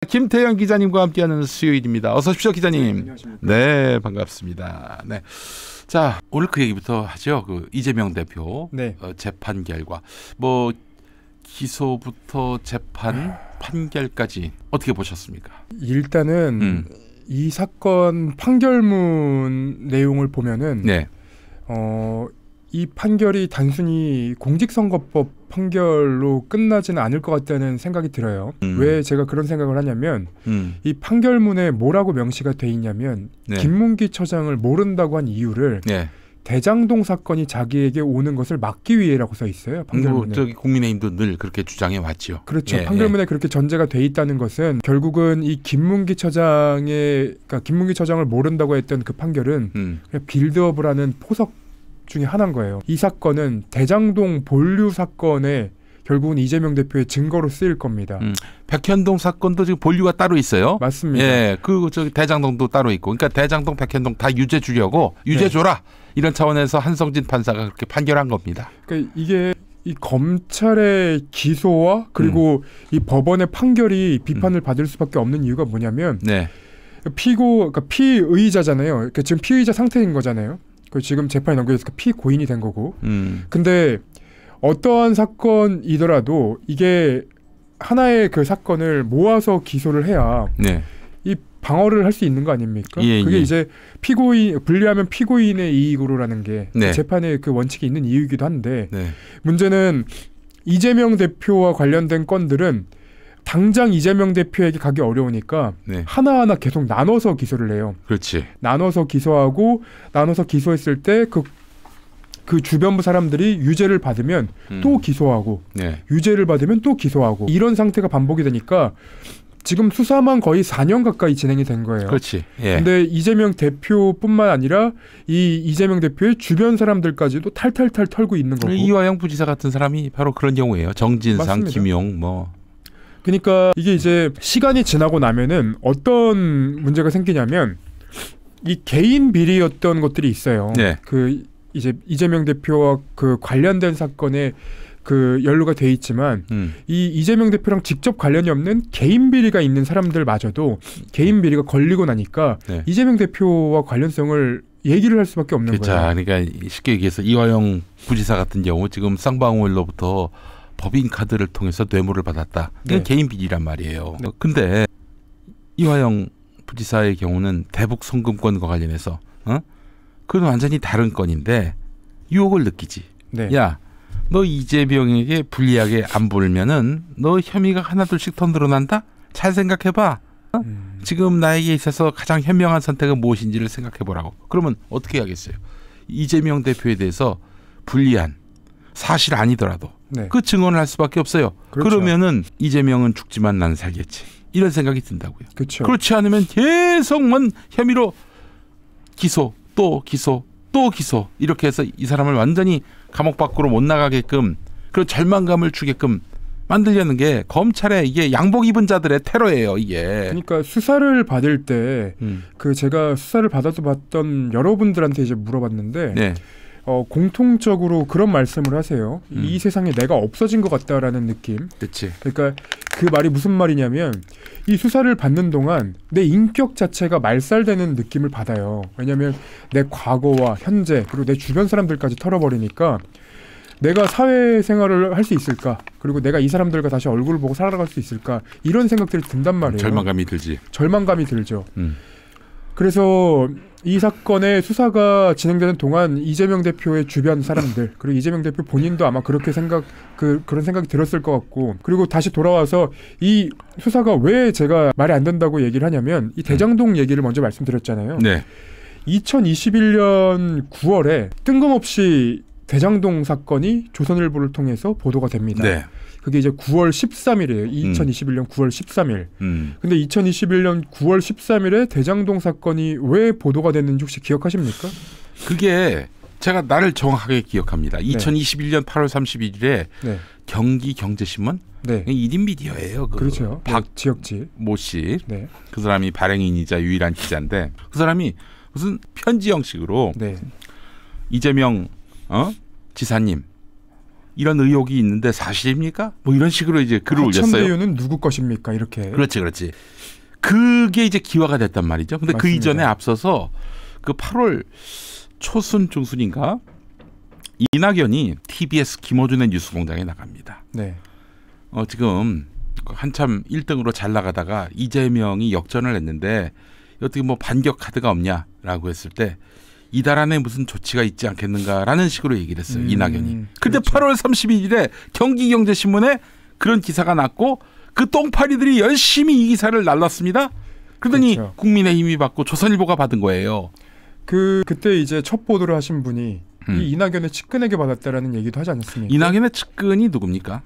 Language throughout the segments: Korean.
김태현 기자님과 함께하는 수요일입니다. 어서 오십시오, 기자님. 네, 안녕하십니까. 네, 반갑습니다. 네, 자 오늘 그 얘기부터 하죠. 그 이재명 대표 네. 재판 결과, 뭐 기소부터 재판 판결까지 어떻게 보셨습니까? 일단은 이 사건 판결문 내용을 보면은 네, 이 판결이 단순히 공직선거법 판결로 끝나지는 않을 것 같다는 생각이 들어요. 왜 제가 그런 생각을 하냐면 이 판결문에 뭐라고 명시가 돼 있냐면 네. 김문기 처장을 모른다고 한 이유를 네. 대장동 사건이 자기에게 오는 것을 막기 위해라고 써 있어요. 판결문에. 저기 국민의힘도 늘 그렇게 주장해 왔죠. 그렇죠. 예, 판결문에 그렇게 전제가 돼 있다는 것은 결국은 이 김문기 처장을 모른다고 했던 그 판결은 그냥 빌드업을 하는 포석 중에 하나인 거예요. 이 사건은 대장동 본류 사건에 결국은 이재명 대표의 증거로 쓰일 겁니다. 백현동 사건도 지금 본류가 따로 있어요. 맞습니다. 예, 그 저기 대장동도 따로 있고, 그러니까 대장동, 백현동 다 유죄 주려고 유죄 줘라 이런 차원에서 한성진 판사가 그렇게 판결한 겁니다. 그러니까 이게 이 검찰의 기소와 그리고 이 법원의 판결이 비판을 받을 수밖에 없는 이유가 뭐냐면 네, 그러니까 피의자잖아요. 그러니까 지금 피의자 상태인 거잖아요. 그 지금 재판에 넘겨져서 피고인이 된 거고. 근데 어떠한 사건이더라도 이게 하나의 그 사건을 모아서 기소를 해야 네, 이 방어를 할 수 있는 거 아닙니까? 예, 그게 예. 이제 분리하면 피고인의 이익으로라는 게 네. 재판의 그 원칙이 있는 이유이기도 한데 네, 문제는 이재명 대표와 관련된 건들은 당장 이재명 대표에게 가기 어려우니까 네. 하나하나 계속 나눠서 기소를 해요. 그렇지. 나눠서 기소하고 나눠서 기소했을 때 그 주변부 사람들이 유죄를 받으면 또 기소하고 네, 유죄를 받으면 또 기소하고 이런 상태가 반복이 되니까 지금 수사만 거의 4년 가까이 진행이 된 거예요. 그렇지. 예. 근데 이재명 대표뿐만 아니라 이 이재명 대표의 주변 사람들까지도 탈탈탈 털고 있는 거고. 이화영 부지사 같은 사람이 바로 그런 경우예요. 정진상, 맞습니다. 김용 뭐. 그러니까 이게 이제 시간이 지나고 나면은 어떤 문제가 생기냐면 이 개인 비리였던 것들이 있어요. 네. 그 이제 이재명 대표와 그 관련된 사건에 그 연루가 돼 있지만 이 이재명 대표랑 직접 관련이 없는 개인 비리가 있는 사람들마저도 개인 비리가 걸리고 나니까 네. 이재명 대표와 관련성을 얘기를 할 수밖에 없는 그렇죠. 거예요. 그러니까 쉽게 얘기해서 이화영 부지사 같은 경우 지금 쌍방울로부터 법인 카드를 통해서 뇌물을 받았다. 이건 네. 개인 비리란 말이에요. 근데 이화영 부지사의 경우는 대북 송금권과 관련해서 그건 완전히 다른 건인데 유혹을 느끼지. 네. 야, 너 이재명에게 불리하게 안 보면은 너 혐의가 하나둘씩 더 늘어난다? 잘 생각해봐. 지금 나에게 있어서 가장 현명한 선택은 무엇인지를 생각해보라고. 그러면 어떻게 하겠어요? 이재명 대표에 대해서 불리한 사실 아니더라도 네. 그 증언을 할 수밖에 없어요. 그렇죠. 그러면은 이재명은 죽지만 나는 살겠지. 이런 생각이 든다고요. 그렇죠. 그렇지 않으면 계속만 혐의로 기소, 또 기소, 또 기소 이렇게 해서 이 사람을 완전히 감옥 밖으로 못 나가게끔 그런 절망감을 주게끔 만들려는 게 검찰의 이게 양복 입은 자들의 테러예요. 이게. 그러니까 수사를 받을 때 그 제가 수사를 받아서 봤던 여러분들한테 이제 물어봤는데 네. 공통적으로 그런 말씀을 하세요. 이 세상에 내가 없어진 것 같다라는 느낌. 그렇지. 그러니까 그 말이 무슨 말이냐면 이 수사를 받는 동안 내 인격 자체가 말살되는 느낌을 받아요. 왜냐하면 내 과거와 현재 그리고 내 주변 사람들까지 털어버리니까 내가 사회생활을 할 수 있을까? 그리고 내가 이 사람들과 다시 얼굴을 보고 살아갈 수 있을까? 이런 생각들이 든단 말이에요. 절망감이 들지. 절망감이 들죠. 그래서 이 사건의 수사가 진행되는 동안 이재명 대표의 주변 사람들 그리고 이재명 대표 본인도 아마 그렇게 그런 생각이 들었을 것 같고 그리고 다시 돌아와서 이 수사가 왜 제가 말이 안 된다고 얘기를 하냐면 이 대장동 얘기를 먼저 말씀드렸잖아요. 네. 2021년 9월에 뜬금없이 대장동 사건이 조선일보를 통해서 보도가 됩니다. 네. 그게 이제 9월 13일이에요. 2021년 9월 13일. 근데 2021년 9월 13일에 대장동 사건이 왜 보도가 됐는지 혹시 기억하십니까? 그게 제가 날을 정확하게 기억합니다. 2021년 8월 31일에 네. 경기 경제신문 네. 1인 미디어예요. 그렇죠. 박지혁지 모 씨. 네. 그 사람이 발행인이자 유일한 기자인데 그 사람이 무슨 편지 형식으로 네. 이재명 지사님 이런 의혹이 있는데 사실입니까? 뭐 이런 식으로 이제 글을 올렸어요. 하천대유는 누구 것입니까? 이렇게. 그렇지. 그게 이제 기화가 됐단 말이죠. 근데 맞습니다. 그 이전에 앞서서 그 8월 초순 중순인가 이낙연이 TBS 김어준의 뉴스공장에 나갑니다. 네. 지금 한참 1등으로 잘 나가다가 이재명이 역전을 했는데 어떻게 뭐 반격 카드가 없냐라고 했을 때 이달 안에 무슨 조치가 있지 않겠는가라는 식으로 얘기를 했어요. 이낙연이. 근데 그렇죠. 8월 31일에 경기경제신문에 그런 기사가 났고 그 똥파리들이 열심히 이 기사를 날랐습니다. 그러더니 그렇죠. 국민의힘이 받고 조선일보가 받은 거예요. 그때 이제 첫 보도를 하신 분이 이 이낙연의 측근에게 받았다라는 얘기도 하지 않았습니까? 이낙연의 측근이 누굽니까?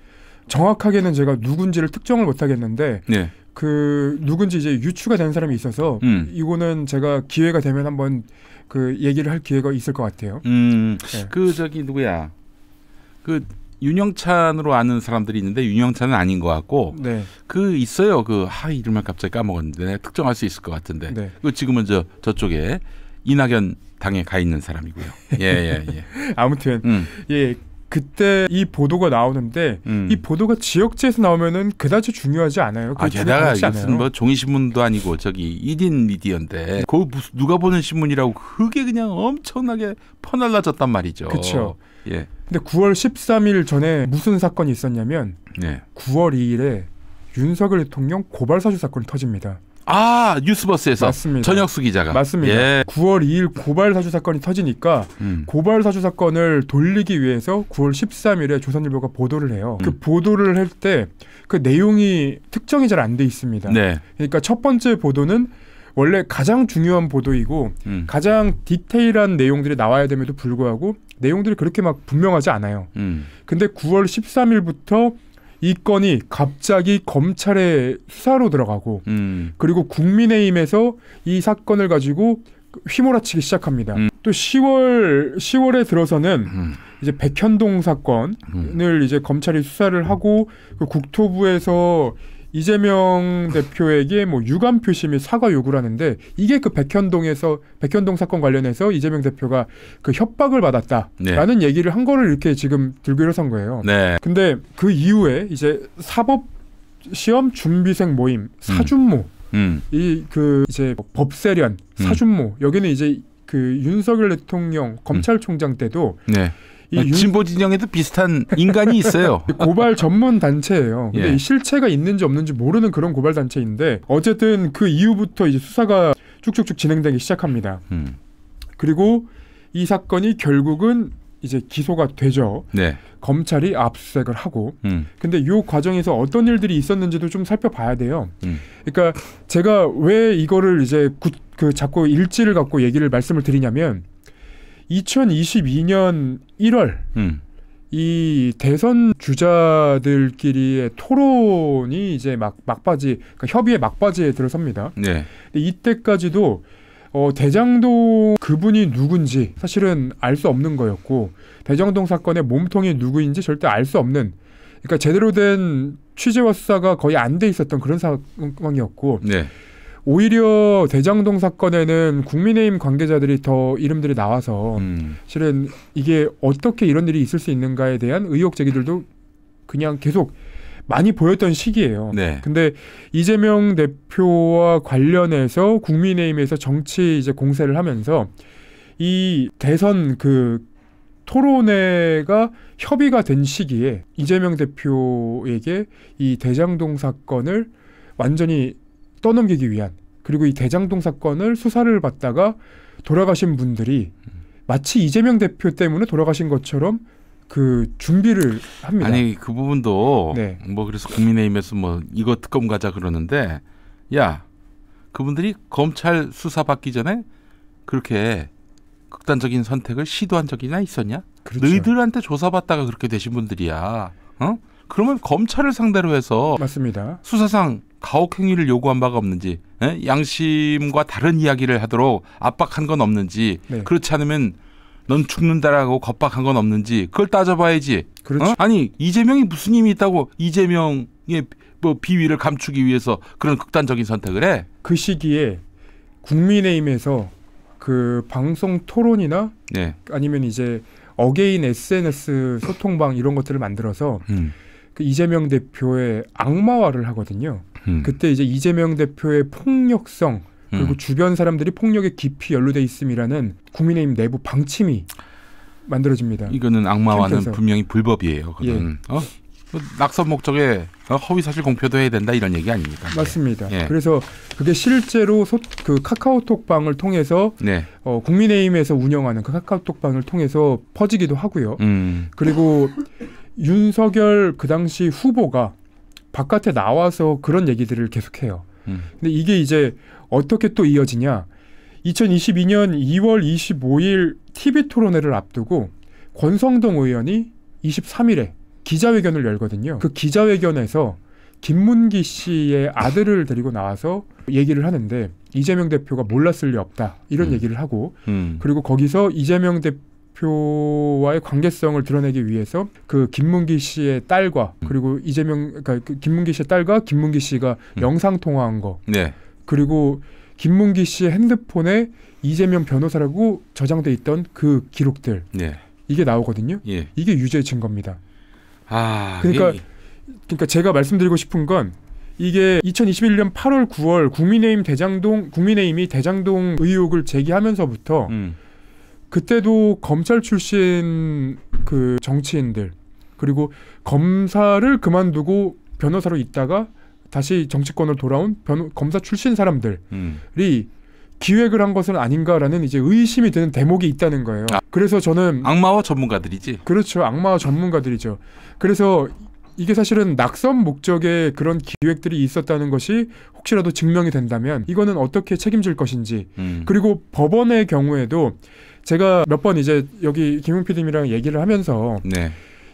정확하게는 제가 누군지를 특정을 못 하겠는데 네. 그 누군지 이제 유추가 된 사람이 있어서 이거는 제가 기회가 되면 한번 그 얘기를 할 기회가 있을 것 같아요. 네. 그 저기 누구야? 그 윤영찬으로 아는 사람들이 있는데 윤영찬은 아닌 것 같고 네. 그 있어요. 그 이름을 갑자기 까먹었는데 내가 특정할 수 있을 것 같은데. 네. 그 지금은 저쪽에 이낙연 당에 가 있는 사람이고요. 예. 아무튼 예. 그때 이 보도가 나오는데 이 보도가 지역지에서 나오면은 그다지 중요하지 않아요. 게다가 이것은 뭐 종이 신문도 아니고 저기 1인 미디어인데 그 누가 보는 신문이라고 그게 그냥 엄청나게 퍼날라졌단 말이죠. 그렇죠. 예. 근데 9월 13일 전에 무슨 사건이 있었냐면 네. 9월 2일에 윤석열 대통령 고발 사주 사건이 터집니다. 뉴스버스에서 맞습니다. 전혁수 기자가 맞습니다. 예. 9월 2일 고발 사주 사건이 터지니까 고발 사주 사건을 돌리기 위해서 9월 13일에 조선일보가 보도를 해요. 그 보도를 할 때 그 내용이 특정이 잘 안 돼 있습니다. 네. 그러니까 첫 번째 보도는 원래 가장 중요한 보도이고 가장 디테일한 내용들이 나와야 됨에도 불구하고 내용들이 그렇게 막 분명하지 않아요. 근데 9월 13일부터 이 건이 갑자기 검찰의 수사로 들어가고 그리고 국민의힘에서 이 사건을 가지고 휘몰아치기 시작합니다. 또 10월에 들어서는 이제 백현동 사건을 이제 검찰이 수사를 하고 그 국토부에서 이재명 대표에게 뭐 유감 표시 및 사과 요구를 하는데 이게 그 백현동 사건 관련해서 이재명 대표가 그 협박을 받았다라는 얘기를 한 거를 이렇게 지금 들고 일어선 거예요. 네. 근데 그 이후에 이제 사법 시험 준비생 모임 사준모 이 그 이제 법세련 사준모 여기는 이제 그 윤석열 대통령 검찰총장 때도 네. 진보 진영에도 비슷한 인간이 있어요. 고발 전문 단체예요. 근데 예. 이 실체가 있는지 없는지 모르는 그런 고발 단체인데 어쨌든 그 이후부터 이제 수사가 쭉쭉쭉 진행되기 시작합니다. 그리고 이 사건이 결국은 이제 기소가 되죠. 네. 검찰이 압수수색을 하고. 근데 이 과정에서 어떤 일들이 있었는지도 좀 살펴봐야 돼요. 그러니까 제가 왜 이거를 이제 자꾸 일지를 갖고 말씀을 드리냐면 2022년 1월 이 대선 주자들끼리의 토론이 이제 막바지, 그러니까 협의의 막바지에 들어섭니다. 네. 근데 이때까지도 대장동 그분이 누군지 사실은 알 수 없는 거였고 대장동 사건의 몸통이 누구인지 절대 알 수 없는, 그러니까 제대로 된 취재와 수사가 거의 안 돼 있었던 그런 상황이었고 네. 오히려 대장동 사건에는 국민의힘 관계자들이 더 이름들이 나와서 실은 이게 어떻게 이런 일이 있을 수 있는가에 대한 의혹 제기들도 그냥 계속 많이 보였던 시기예요. 네. 근데 이재명 대표와 관련해서 국민의힘에서 정치 이제 공세를 하면서 이 대선 그 토론회가 협의가 된 시기에 이재명 대표에게 이 대장동 사건을 완전히 떠넘기기 위한, 그리고 이 대장동 사건을 수사를 받다가 돌아가신 분들이 마치 이재명 대표 때문에 돌아가신 것처럼 그 준비를 합니다. 아니 그 부분도 네. 뭐 그래서 국민의힘에서 뭐 이거 특검 가자 그러는데 야 그분들이 검찰 수사 받기 전에 그렇게 극단적인 선택을 시도한 적이나 있었냐? 그렇죠. 너희들한테 조사받다가 그렇게 되신 분들이야. 그러면 검찰을 상대로 해서 맞습니다. 수사상 가혹행위를 요구한 바가 없는지, 양심과 다른 이야기를 하도록 압박한 건 없는지, 네. 그렇지 않으면 넌 죽는다라고 겁박한 건 없는지 그걸 따져봐야지. 그렇죠. 아니 이재명이 무슨 힘이 있다고 이재명의 뭐 비위를 감추기 위해서 그런 극단적인 선택을 해? 그 시기에 국민의힘에서 그 방송 토론이나 네. 아니면 이제 어게인 SNS 소통방 이런 것들을 만들어서 그 이재명 대표의 악마화를 하거든요. 그때 이제 이재명 대표의 폭력성 그리고 주변 사람들이 폭력에 깊이 연루돼 있음이라는 국민의힘 내부 방침이 만들어집니다. 이거는 악마화는 캠프에서. 분명히 불법이에요. 그건 낙선 목적에 허위 사실 공표도 해야 된다 이런 얘기 아닙니까? 맞습니다. 예. 그래서 그게 실제로 그 카카오톡방을 통해서 네. 국민의힘에서 운영하는 그 카카오톡방을 통해서 퍼지기도 하고요. 그리고 윤석열 그 당시 후보가 바깥에 나와서 그런 얘기들을 계속해요. 근데 이게 이제 어떻게 또 이어지냐? 2022년 2월 25일 TV 토론회를 앞두고 권성동 의원이 23일에 기자회견을 열거든요. 그 기자회견에서 김문기 씨의 아들을 데리고 나와서 얘기를 하는데 이재명 대표가 몰랐을 리 없다 이런 얘기를 하고 그리고 거기서 이재명 대표와의 관계성을 드러내기 위해서 그 김문기 씨의 딸과 그리고 그러니까 그 김문기 씨의 딸과 김문기 씨가 영상 통화한 거 네. 그리고 김문기 씨의 핸드폰에 이재명 변호사라고 저장돼 있던 그 기록들 네. 이게 나오거든요. 예. 이게 유죄 증거입니다. 아, 그러니까 제가 말씀드리고 싶은 건 이게 2021년 8월 9월 국민의힘이 대장동 의혹을 제기하면서부터 그때도 검찰 출신 그 정치인들 그리고 검사를 그만두고 변호사로 있다가 다시 정치권으로 돌아온 검사 출신 사람들이 기획을 한 것은 아닌가라는 이제 의심이 드는 대목이 있다는 거예요. 그래서 저는 악마와 전문가들이지. 그렇죠. 악마와 전문가들이죠. 그래서 이게 사실은 낙선 목적의 그런 기획들이 있었다는 것이 혹시라도 증명이 된다면 이거는 어떻게 책임질 것인지 그리고 법원의 경우에도 제가 몇 번 이제 여기 김용 PD님이랑 얘기를 하면서 네.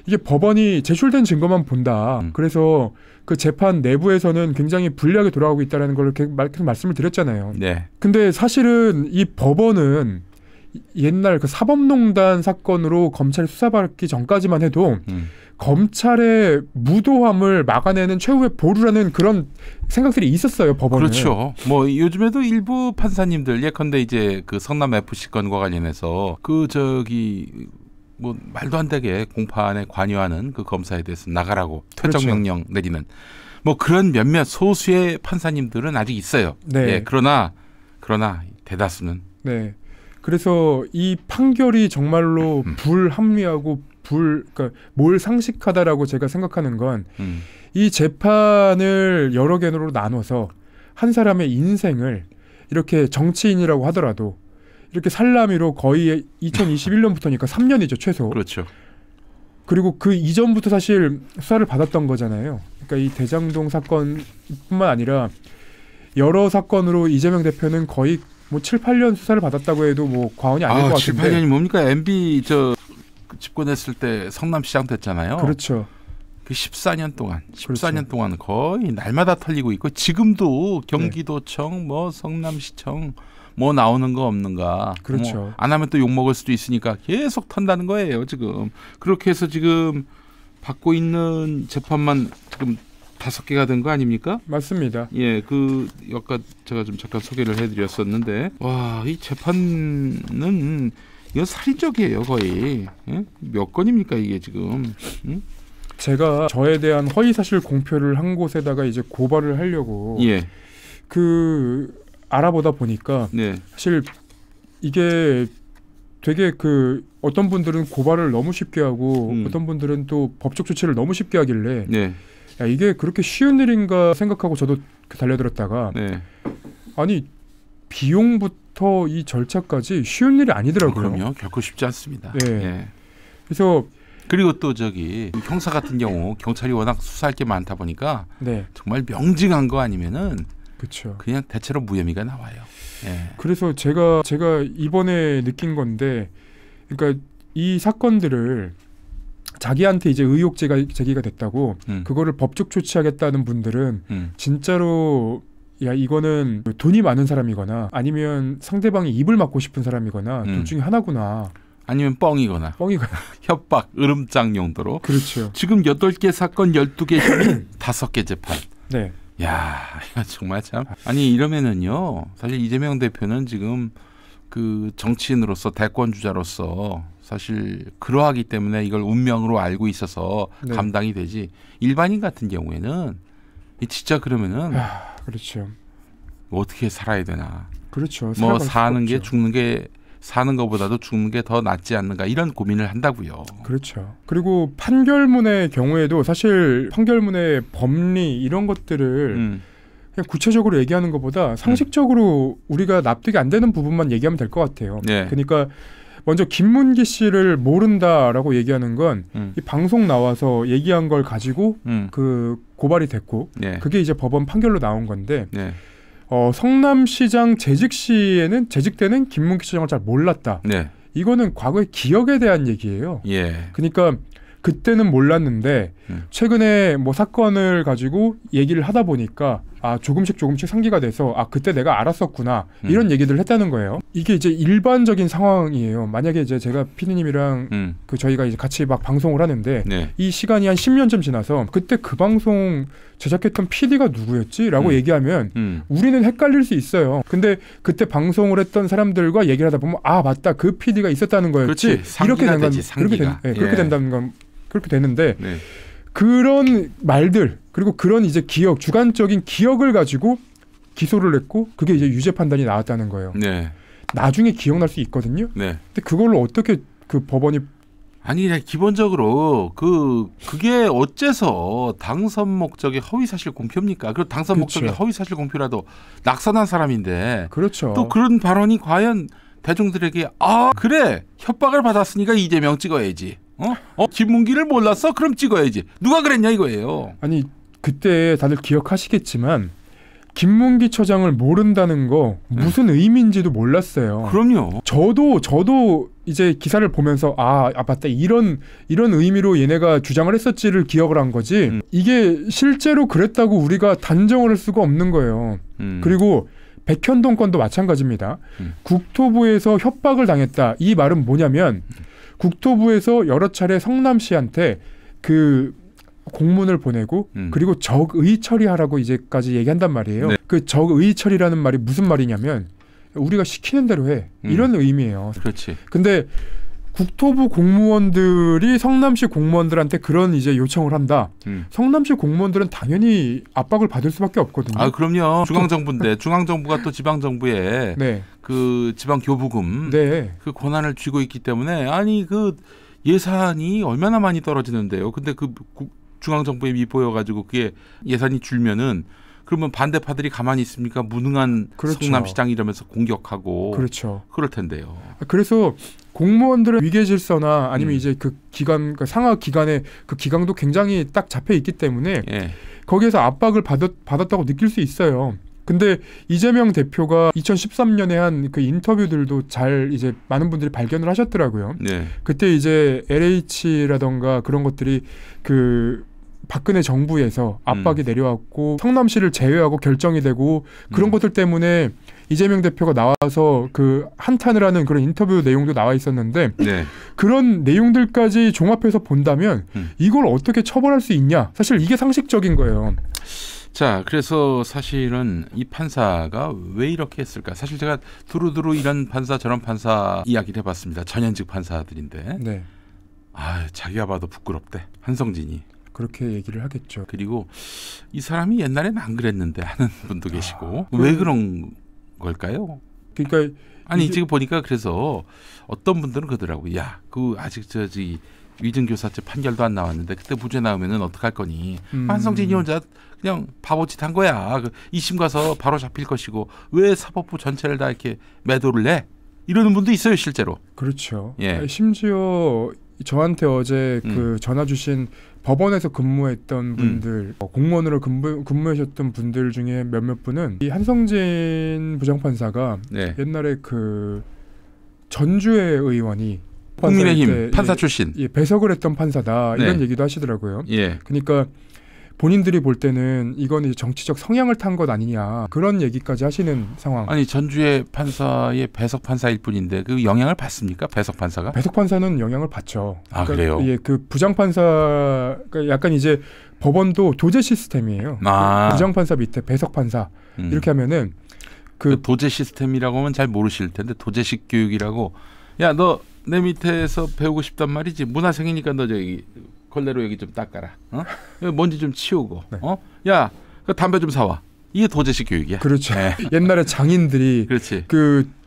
이게 법원이 제출된 증거만 본다. 그래서 그 재판 내부에서는 굉장히 불리하게 돌아가고 있다는 걸 계속 말씀을 드렸잖아요. 네. 근데 사실은 이 법원은 옛날 그 사법농단 사건으로 검찰이 수사받기 전까지만 해도 검찰의 무도함을 막아내는 최후의 보루라는 그런 생각들이 있었어요, 법원은. 그렇죠. 뭐 요즘에도 일부 판사님들 예컨대 이제 그 성남 FC 건과 관련해서 뭐 말도 안 되게 공판에 관여하는 그 검사에 대해서 나가라고 퇴정 그렇죠. 명령 내리는 뭐 그런 몇몇 소수의 판사님들은 아직 있어요. 네. 예, 그러나 대다수는 네. 그래서 이 판결이 정말로 불합리하고 그러니까 몰상식하다라고 제가 생각하는 건 이 재판을 여러 개로 나눠서 한 사람의 인생을 이렇게 정치인이라고 하더라도 이렇게 살라미로 거의 2021년부터니까 3년이죠 최소. 그렇죠. 그리고 그 이전부터 사실 수사를 받았던 거잖아요. 그러니까 이 대장동 사건뿐만 아니라 여러 사건으로 이재명 대표는 거의 뭐 7, 8년 수사를 받았다고 해도 뭐 과언이 아닐 것 같은데. 7, 8년이 뭡니까? MB 집권했을 때 성남시장 됐잖아요. 그렇죠. 그 14년 동안 그렇죠. 동안 거의 날마다 털리고 있고 지금도 경기도청 뭐 성남시청 뭐 나오는 거 없는가. 그렇죠. 뭐 안 하면 또 욕 먹을 수도 있으니까 계속 턴다는 거예요, 지금. 그렇게 해서 지금 받고 있는 재판만 지금 5개가 된 거 아닙니까? 맞습니다. 예, 그 아까 제가 좀 잠깐 소개를 해드렸었는데, 와, 이 재판은 이거 살인적이에요, 거의. 예? 몇 건입니까 이게 지금? 응? 제가 저에 대한 허위 사실 공표를 한 곳에다가 이제 고발을 하려고 예, 알아보다 보니까 네, 사실 이게 되게 어떤 분들은 고발을 너무 쉽게 하고 어떤 분들은 또 법적 조치를 너무 쉽게 하길래 네, 야, 이게 그렇게 쉬운 일인가 생각하고 저도 달려들었다가 네. 아니 비용부터 이 절차까지 쉬운 일이 아니더라고요. 그럼요, 결코 쉽지 않습니다. 예. 예. 그래서 그리고 또 형사 같은 경우 경찰이 워낙 수사할 게 많다 보니까 네, 정말 명징한 거 아니면은 그렇죠. 그냥 대체로 무혐의가 나와요. 예. 그래서 제가 이번에 느낀 건데, 그러니까 이 사건들을 자기한테 이제 의혹 제기가 됐다고 그거를 법적 조치하겠다는 분들은 진짜로 야 이거는 돈이 많은 사람이거나 아니면 상대방이 입을 막고 싶은 사람이거나 둘 중에 하나구나. 아니면 뻥이거나 협박, 으름장 용도로. 그렇죠. 지금 8개 사건 12개 혐의 5개 재판. 네. 야, 이거 정말 참. 아니 이러면은요. 사실 이재명 대표는 지금 그 정치인으로서 대권 주자로서 사실 그러하기 때문에 이걸 운명으로 알고 있어서 네. 감당이 되지. 일반인 같은 경우에는 진짜 그러면은 그렇죠. 어떻게 살아야 되나. 그렇죠. 뭐 살아갈 사는 수가 게 없죠. 죽는 게 사는 것보다도 죽는 게 더 낫지 않는가 이런 고민을 한다고요. 그렇죠. 그리고 판결문의 경우에도 사실 판결문의 법리 이런 것들을 그냥 구체적으로 얘기하는 것보다 상식적으로 우리가 납득이 안 되는 부분만 얘기하면 될 것 같아요. 네. 그러니까 먼저 김문기 씨를 모른다라고 얘기하는 건 이 방송 나와서 얘기한 걸 가지고 그 고발이 됐고 네. 그게 이제 법원 판결로 나온 건데 네. 성남시장 재직 시에는 재직 때는 김문기 시장을 잘 몰랐다. 네. 이거는 과거의 기억에 대한 얘기예요. 예. 그러니까 그때는 몰랐는데 최근에 뭐 사건을 가지고 얘기를 하다 보니까 조금씩 상기가 돼서 그때 내가 알았었구나 이런 얘기들을 했다는 거예요. 이게 이제 일반적인 상황이에요. 만약에 이제 제가 피디님이랑 그 저희가 이제 같이 막 방송을 하는데 네. 이 시간이 한 10년쯤 지나서 그때 그 방송 제작했던 PD가 누구였지?라고 얘기하면 우리는 헷갈릴 수 있어요. 근데 그때 방송을 했던 사람들과 얘기를 하다 보면 맞다 그 PD가 있었다는 거였지. 그렇지. 상기가 되지, 상기가. 그렇게 된다는 건 그렇게 되는데 네. 그런 말들 그리고 그런 이제 기억 주관적인 기억을 가지고 기소를 했고 그게 이제 유죄 판단이 나왔다는 거예요. 네. 나중에 기억날 수 있거든요. 네. 근데 그걸로 어떻게 그 법원이 아니 그냥 기본적으로 그게 어째서 당선 목적의 허위 사실 공표입니까? 그 당선 그렇죠. 목적의 허위 사실 공표라도 낙선한 사람인데 그렇죠. 또 그런 발언이 과연 대중들에게 그래 협박을 받았으니까 이재명 찍어야지. 김문기를 몰랐어? 그럼 찍어야지. 누가 그랬냐 이거예요. 아니 그때 다들 기억하시겠지만 김문기 처장을 모른다는 거 무슨 의미인지도 몰랐어요. 그럼요. 저도 이제 기사를 보면서 맞다 이런 의미로 얘네가 주장을 했었지를 기억을 한 거지. 이게 실제로 그랬다고 우리가 단정을 할 수가 없는 거예요. 그리고 백현동 건도 마찬가지입니다. 국토부에서 협박을 당했다. 이 말은 뭐냐면 국토부에서 여러 차례 성남시한테 그 공문을 보내고 그리고 적의 처리하라고 이제까지 얘기한단 말이에요. 네. 그 적의 처리라는 말이 무슨 말이냐면 우리가 시키는 대로 해. 이런 의미예요. 그렇지. 근데 국토부 공무원들이 성남시 공무원들한테 그런 이제 요청을 한다. 성남시 공무원들은 당연히 압박을 받을 수밖에 없거든요. 그럼요. 중앙정부인데 중앙정부가 또 지방정부에 네. 그 지방교부금 네. 그 권한을 쥐고 있기 때문에 그 예산이 얼마나 많이 떨어지는데요. 근데 중앙정부에 미보여가지고 그게 예산이 줄면은 그러면 반대파들이 가만히 있습니까? 무능한 그렇죠. 성남시장 이러면서 공격하고 그렇죠. 그럴 텐데요. 그래서 공무원들의 위계 질서나 아니면 이제 그 기관, 그 상하 기관의 그 기강도 굉장히 딱 잡혀 있기 때문에 거기에서 압박을 받았다고 느낄 수 있어요. 근데 이재명 대표가 2013년에 한 그 인터뷰들도 잘 이제 많은 분들이 발견을 하셨더라고요. 네. 그때 이제 LH라던가 그런 것들이 그 박근혜 정부에서 압박이 내려왔고 성남시를 제외하고 결정이 되고 그런 것들 때문에 이재명 대표가 나와서 그 한탄을 하는 그런 인터뷰 내용도 나와 있었는데 그런 내용들까지 종합해서 본다면 이걸 어떻게 처벌할 수 있냐? 사실 이게 상식적인 거예요. 자, 그래서 사실은 이 판사가 왜 이렇게 했을까? 사실 제가 두루두루 이런 판사 저런 판사 이야기를 해봤습니다. 전현직 판사들인데 네. 자기가 봐도 부끄럽대. 한성진이. 그렇게 얘기를 하겠죠. 그리고 이 사람이 옛날에는 안 그랬는데 하는 분도 계시고 왜 그런 걸까요? 그러니까 지금 보니까 그래서 어떤 분들은 그러더라고. 아직 위증교사죄 판결도 안 나왔는데 그때 무죄 나오면은 어떡할 거니? 한성진이 혼자 그냥 바보짓 한 거야. 2심 가서 바로 잡힐 것이고 왜 사법부 전체를 다 이렇게 매도를 내? 이러는 분도 있어요, 실제로. 그렇죠. 예. 심지어 저한테 어제 그 전화 주신 법원에서 근무했던 분들, 공무원으로 근무하셨던 분들 중에 몇몇 분은 이 한성진 부장판사가 옛날에 그 전주의 의원이 국민의힘 판사 출신 배석을 했던 판사다 이런 얘기도 하시더라고요. 그러니까 본인들이 볼 때는 이건 이제 정치적 성향을 탄 것 아니냐 그런 얘기까지 하시는 상황. 전주의 판사의 배석 판사일 뿐인데 그 영향을 받습니까? 배석 판사가? 배석 판사는 영향을 받죠. 그래요? 그 부장 판사가 약간 이제 법원도 도제 시스템이에요. 부장 판사 밑에 배석 판사 이렇게 하면은 그 도제 시스템이라고 하면 잘 모르실 텐데 도제식 교육이라고 야 너 내 밑에서 배우고 싶단 말이지 문화생이니까 너 저기 걸레로 여기 좀 닦아라 여기 먼지 좀 치우고 네. 야 그 담배 좀 사와 이게 도제식 교육이야. 그렇죠. 네. 옛날에 장인들이 그렇지.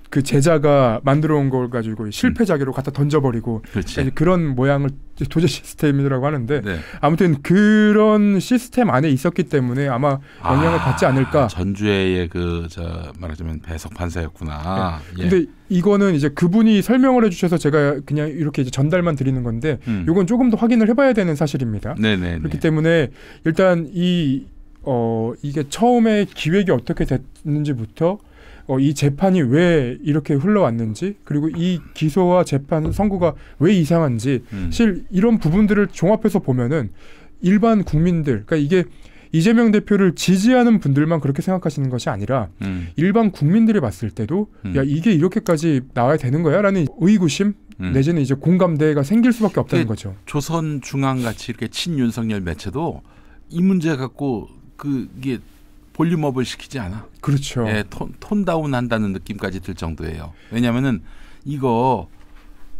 그 제자가 만들어 온 걸 가지고 실패자기로 갖다 던져버리고 그렇지. 그런 모양을 도제 시스템이라고 하는데 네. 아무튼 그런 시스템 안에 있었기 때문에 아마 영향을 받지 않을까. 전주의 그 저 말하자면 배석 판사였구나. 네. 근데 이거는 이제 그분이 설명을 해주셔서 제가 그냥 이렇게 이제 전달만 드리는 건데 이건 조금 더 확인을 해봐야 되는 사실입니다. 네네. 그렇기 때문에 일단 이게 처음에 기획이 어떻게 됐는지부터 이 재판이 왜 이렇게 흘러왔는지 그리고 이 기소와 재판 선고가 왜 이상한지 사실 이런 부분들을 종합해서 보면은 일반 국민들 그러니까 이게 이재명 대표를 지지하는 분들만 그렇게 생각하시는 것이 아니라 일반 국민들이 봤을 때도 야 이게 이렇게까지 나와야 되는 거야? 라는 의구심 내지는 이제 공감대가 생길 수밖에 없다는 거죠. 조선중앙같이 이렇게 친윤석열 매체도 이 문제 갖고 이게 볼륨업을 시키지 않아. 그렇죠. 예, 톤다운 한다는 느낌까지 들 정도예요. 왜냐하면은 이거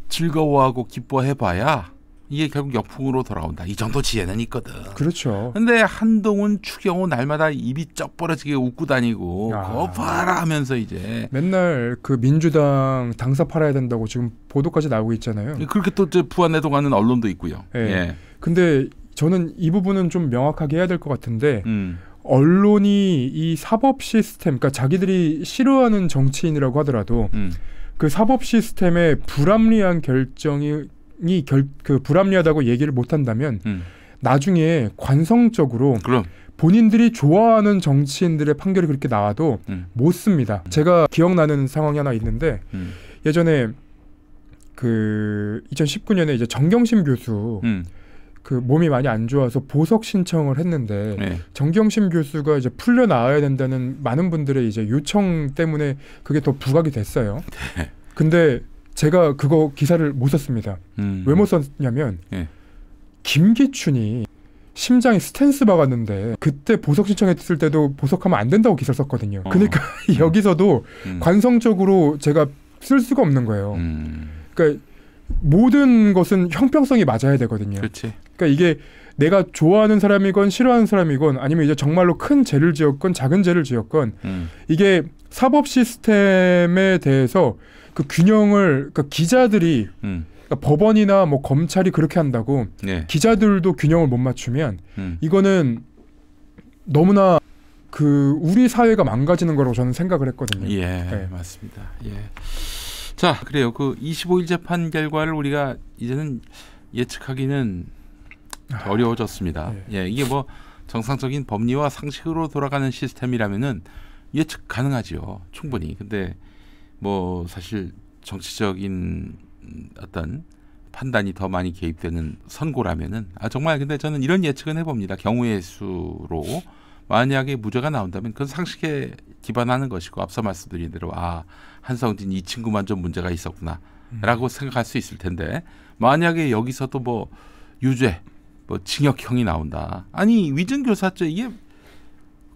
즐거워하고 기뻐해봐야 이게 결국 역풍으로 돌아온다. 이 정도 지혜는 있거든. 그렇죠. 근데 한동훈, 추경호 날마다 입이 쩍 벌어지게 웃고 다니고 그거 봐라 하면서 이제 맨날 그 민주당 당사 팔아야 된다고 지금 보도까지 나오고 있잖아요. 그렇게 또 부안해동하는 언론도 있고요. 예. 예. 근데 저는 이 부분은 좀 명확하게 해야 될 것 같은데 언론이 이 사법 시스템, 그러니까 자기들이 싫어하는 정치인이라고 하더라도 그 사법 시스템의 불합리한 결정이 불합리하다고 얘기를 못한다면 나중에 관성적으로 그럼 본인들이 좋아하는 정치인들의 판결이 그렇게 나와도 못 씁니다. 제가 기억나는 상황이 하나 있는데 예전에 그 2019년에 이제 정경심 교수 그 몸이 많이 안 좋아서 보석 신청을 했는데 네. 정경심 교수가 이제 풀려 나와야 된다는 많은 분들의 이제 요청 때문에 그게 더 부각이 됐어요. 네. 근데 제가 그거 기사를 못 썼습니다. 왜 못 썼냐면 네. 김기춘이 심장에 스탠스 박았는데 그때 보석 신청했을 때도 보석하면 안 된다고 기사를 썼거든요. 그러니까 여기서도 관성적으로 제가 쓸 수가 없는 거예요. 그러니까 모든 것은 형평성이 맞아야 되거든요. 그렇지. 그러니까 이게 내가 좋아하는 사람이건 싫어하는 사람이건 아니면 이제 정말로 큰 죄를 지었건 작은 죄를 지었건 이게 사법 시스템에 대해서 그 균형을 그러니까 기자들이 그러니까 법원이나 뭐 검찰이 그렇게 한다고 네. 기자들도 균형을 못 맞추면 이거는 너무나 그 우리 사회가 망가지는 거라고 저는 생각을 했거든요. 예, 네. 맞습니다. 예. 자, 그래요. 그 25일 재판 결과를 우리가 이제는 예측하기는 어려워졌습니다. 예, 이게 뭐 정상적인 법리와 상식으로 돌아가는 시스템이라면은 예측 가능하죠. 충분히. 근데 뭐 사실 정치적인 어떤 판단이 더 많이 개입되는 선고라면은 정말 근데 저는 이런 예측은 해봅니다. 경우의 수로 만약에 무죄가 나온다면 그건 상식에 기반하는 것이고 앞서 말씀드린 대로 한성진 이 친구만 좀 문제가 있었구나라고 생각할 수 있을 텐데 만약에 여기서도 뭐 유죄, 뭐 징역형이 나온다. 아니 위증교사죄 이게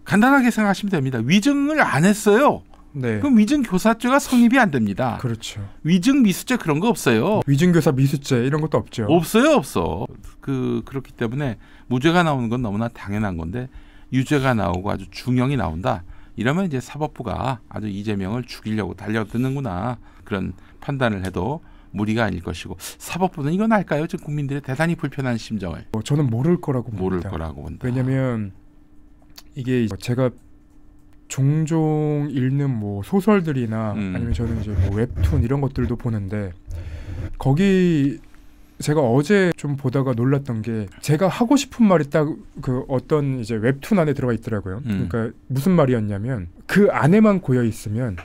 간단하게 생각하시면 됩니다. 위증을 안 했어요. 네. 그럼 위증교사죄가 성립이 안 됩니다. 그렇죠. 위증 미수죄 그런 거 없어요. 위증교사 미수죄 이런 것도 없죠. 없어. 그렇기 때문에 무죄가 나오는 건 너무나 당연한 건데 유죄가 나오고 아주 중형이 나온다. 이러면 이제 사법부가 아주 이재명을 죽이려고 달려드는구나. 그런 판단을 해도 무리가 아닐 것이고 사법부는 이건 알까요? 지금 국민들의 대단히 불편한 심정을. 저는 모를 거라고 봅니다. 모를 거라고 본다. 왜냐하면 이게 제가 종종 읽는 뭐 소설들이나 아니면 저는 이제 뭐 웹툰 이런 것들도 보는데 거기 제가 어제 좀 보다가 놀랐던 게 제가 하고 싶은 말이 딱 그 어떤 이제 웹툰 안에 들어가 있더라고요. 그러니까 무슨 말이었냐면 그 안에만 고여 있으면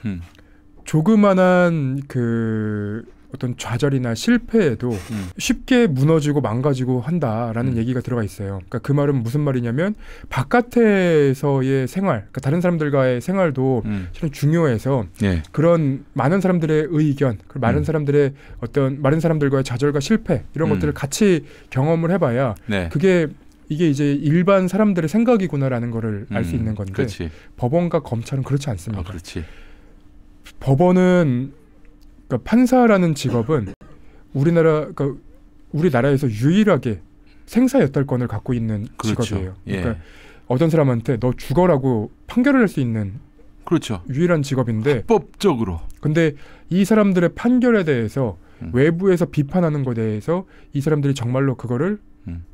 조그만한 그 어떤 좌절이나 실패에도 쉽게 무너지고 망가지고 한다라는 얘기가 들어가 있어요. 그러니까 그 말은 무슨 말이냐면 바깥에서의 생활, 그러니까 다른 사람들과의 생활도 실은 중요해서 네. 그런 많은 사람들의 의견, 많은 사람들의 어떤 많은 사람들과의 좌절과 실패 이런 것들을 같이 경험을 해봐야 네. 그게 이게 이제 일반 사람들의 생각이구나라는 거를 알 수 있는 건데 그렇지. 법원과 검찰은 그렇지 않습니다. 그렇지. 법원은 그러니까 판사라는 직업은 우리나라에서 유일하게 생사여탈권을 갖고 있는 그렇죠. 직업이에요. 예. 그러니까 어떤 사람한테 너 죽어라고 판결을 할 수 있는 그렇죠. 유일한 직업인데 법적으로. 근데 이 사람들의 판결에 대해서 외부에서 비판하는 것에 대해서 이 사람들이 정말로 그거를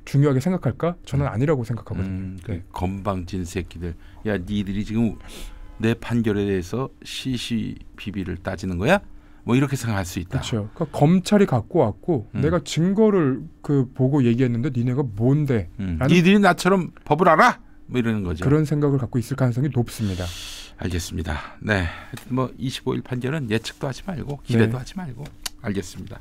중요하게 생각할까? 저는 아니라고 생각하거든요. 네. 건방진 새끼들. 야, 니들이 지금 내 판결에 대해서 시시비비를 따지는 거야? 뭐 이렇게 생각할 수 있다. 그렇죠. 그러니까 검찰이 갖고 왔고 내가 증거를 보고 얘기했는데 니네가 뭔데? 니들이 나처럼 법을 알아? 뭐 이러는 거죠. 그런 생각을 갖고 있을 가능성이 높습니다. 알겠습니다. 네, 뭐 25일 판결은 예측도 하지 말고 기대도 네. 하지 말고 알겠습니다.